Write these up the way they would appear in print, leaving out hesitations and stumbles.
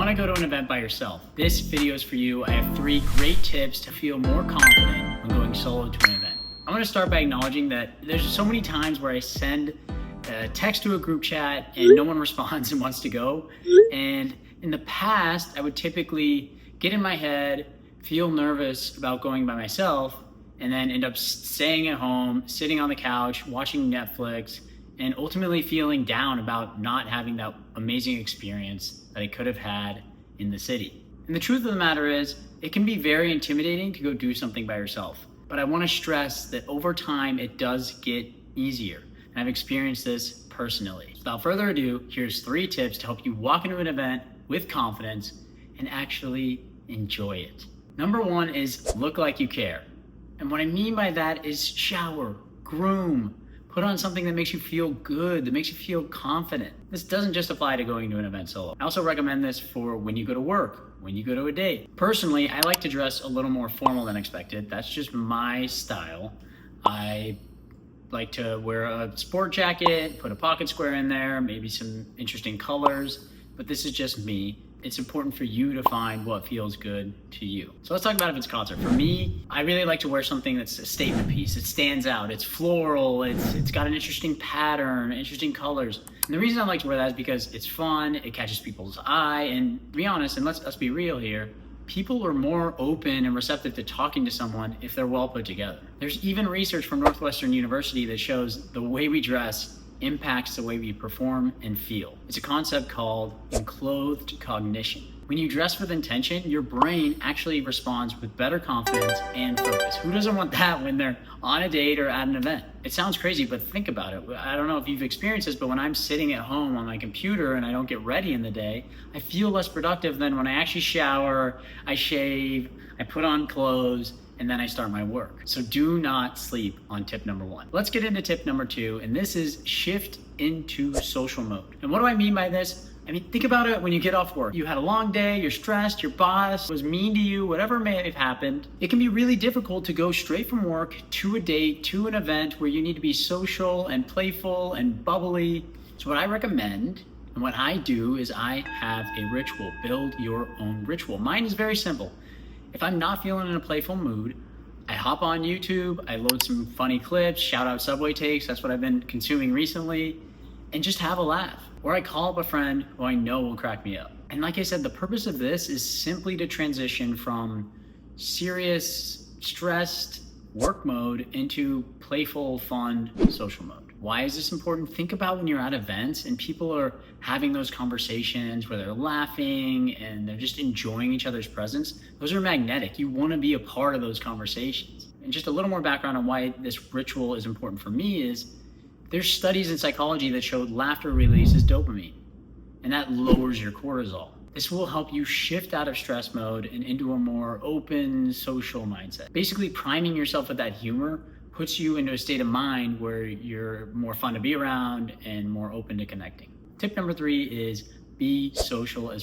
want to go to an event by yourself, this video is for you. I have 3 great tips to feel more confident when going solo to an event. I'm going to start by acknowledging that there's so many times where I send a text to a group chat and no one responds and wants to go. And in the past, I would typically get in my head, feel nervous about going by myself, and then end up staying at home, sitting on the couch, watching Netflix, and ultimately feeling down about not having that amazing experience that I could have had in the city. And the truth of the matter is, it can be very intimidating to go do something by yourself. But I want to stress that over time, it does get easier. And I've experienced this personally. Without further ado, here's 3 tips to help you walk into an event with confidence and actually enjoy it. Number 1 is look like you care. And what I mean by that is shower, groom, put on something that makes you feel good, that makes you feel confident. This doesn't just apply to going to an event solo. I also recommend this for when you go to work, when you go to a date. Personally, I like to dress a little more formal than expected. That's just my style. I like to wear a sport jacket, put a pocket square in there, maybe some interesting colors, but this is just me. It's important for you to find what feels good to you. So let's talk about if it's a concert. For me, I really like to wear something that's a statement piece. It stands out, it's floral, it's got an interesting pattern, interesting colors. And the reason I like to wear that is because it's fun, it catches people's eye, and to be honest, and let's be real here, people are more open and receptive to talking to someone if they're well put together. There's even research from Northwestern University that shows the way we dress impacts the way we perform and feel. It's a concept called enclothed cognition. When you dress with intention, your brain actually responds with better confidence and focus. Who doesn't want that when they're on a date or at an event? It sounds crazy, but think about it. I don't know if you've experienced this, but when I'm sitting at home on my computer and I don't get ready in the day, I feel less productive than when I actually shower, I shave, I put on clothes, and then I start my work. So do not sleep on tip number 1. Let's get into tip number 2, and this is shift into social mode. And what do I mean by this? I mean, think about it when you get off work. You had a long day, you're stressed, your boss was mean to you, whatever may have happened. It can be really difficult to go straight from work to a date, to an event where you need to be social and playful and bubbly. So what I recommend and what I do is I have a ritual. Build your own ritual. Mine is very simple. If I'm not feeling in a playful mood, I hop on YouTube, I load some funny clips, shout out Subway takes, that's what I've been consuming recently, and just have a laugh. Or I call up a friend who I know will crack me up. And like I said, the purpose of this is simply to transition from serious, stressed work mode into playful, fun, social mode. Why is this important? Think about when you're at events and people are having those conversations where they're laughing and they're just enjoying each other's presence. Those are magnetic. You want to be a part of those conversations. And just a little more background on why this ritual is important for me is there's studies in psychology that showed laughter releases dopamine, and that lowers your cortisol. This will help you shift out of stress mode and into a more open, social mindset. Basically, priming yourself with that humor puts you into a state of mind where you're more fun to be around and more open to connecting. Tip number 3 is be social as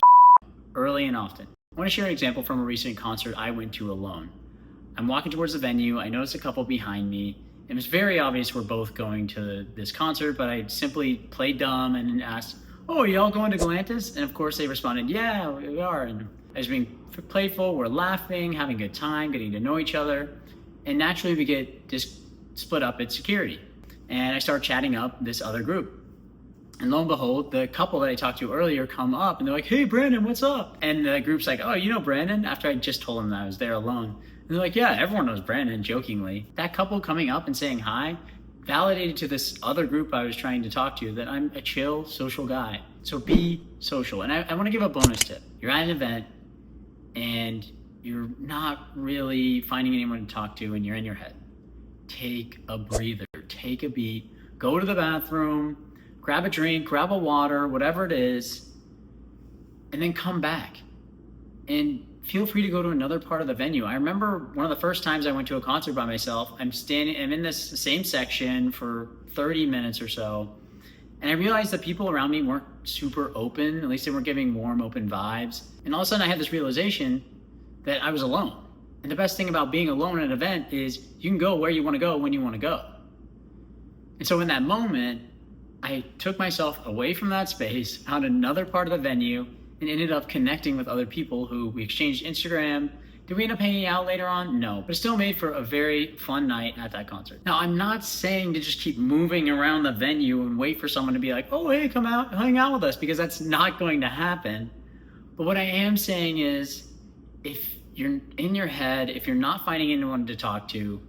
early and often. I want to share an example from a recent concert I went to alone. I'm walking towards the venue, I noticed a couple behind me. It was very obvious we're both going to this concert, but I simply played dumb and asked, "Oh, y'all going to Galantis?" And of course they responded, "Yeah, we are." And I was being playful, we're laughing, having a good time, getting to know each other. And naturally we get just split up at security. And I start chatting up this other group. And lo and behold, the couple that I talked to earlier come up and they're like, "Hey, Brandon, what's up?" And the group's like, "Oh, you know Brandon?" After I just told them that I was there alone. And they're like, "Yeah, everyone knows Brandon," jokingly. That couple coming up and saying hi validated to this other group I was trying to talk to that I'm a chill, social guy. So be social. And I want to give a bonus tip. You're at an event and you're not really finding anyone to talk to and you're in your head. Take a breather, take a beat, go to the bathroom, grab a drink, grab a water, whatever it is, and then come back. And feel free to go to another part of the venue. I remember one of the first times I went to a concert by myself, I'm in this same section for 30 minutes or so, and I realized that people around me weren't super open, at least they weren't giving warm, open vibes. And all of a sudden I had this realization that I was alone. And the best thing about being alone at an event is you can go where you want to go when you want to go. And so in that moment, I took myself away from that space, found another part of the venue, and ended up connecting with other people who we exchanged Instagram. Did we end up hanging out later on? No, but it still made for a very fun night at that concert. Now, I'm not saying to just keep moving around the venue and wait for someone to be like, oh, hey, come out, hang out with us, because that's not going to happen. But what I am saying is, if you're in your head, if you're not finding anyone to talk to,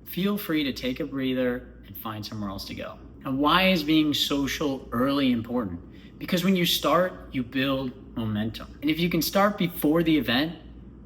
feel free to take a breather and find somewhere else to go. And why is being social early important? Because when you start, you build momentum. And if you can start before the event,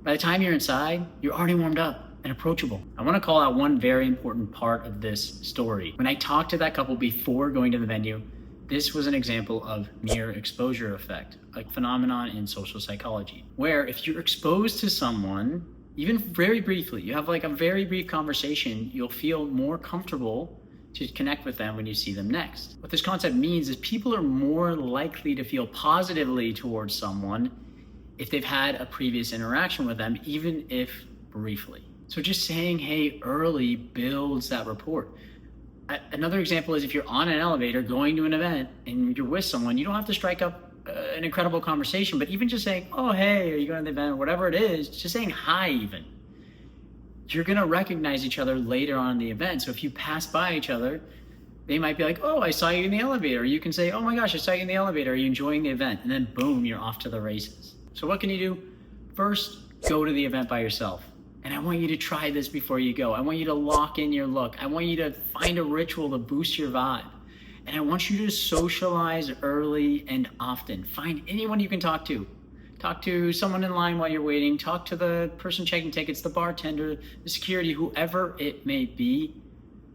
by the time you're inside, you're already warmed up and approachable. I want to call out one very important part of this story. When I talked to that couple before going to the venue, this was an example of mere exposure effect, a phenomenon in social psychology, where if you're exposed to someone, even very briefly, you have like a very brief conversation, you'll feel more comfortable to connect with them when you see them next. What this concept means is people are more likely to feel positively towards someone if they've had a previous interaction with them, even if briefly. So just saying hey early builds that rapport. Another example is if you're on an elevator going to an event and you're with someone, you don't have to strike up an incredible conversation, but even just saying, oh, hey, are you going to the event, or whatever it is, just saying hi even. You're going to recognize each other later on in the event. So if you pass by each other, they might be like, oh, I saw you in the elevator. You can say, oh my gosh, I saw you in the elevator. Are you enjoying the event? And then boom, you're off to the races. So what can you do? First, go to the event by yourself. And I want you to try this before you go. I want you to lock in your look. I want you to find a ritual to boost your vibe. And I want you to socialize early and often. Find anyone you can talk to. Talk to someone in line while you're waiting. Talk to the person checking tickets, the bartender, the security, whoever it may be.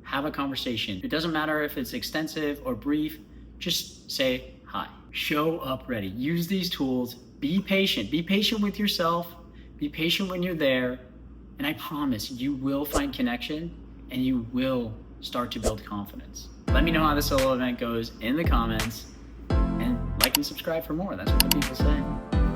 Have a conversation. It doesn't matter if it's extensive or brief. Just say hi. Show up ready. Use these tools. Be patient. Be patient with yourself. Be patient when you're there. And I promise you will find connection and you will start to build confidence. Let me know how the solo event goes in the comments, and like and subscribe for more. That's what the people say.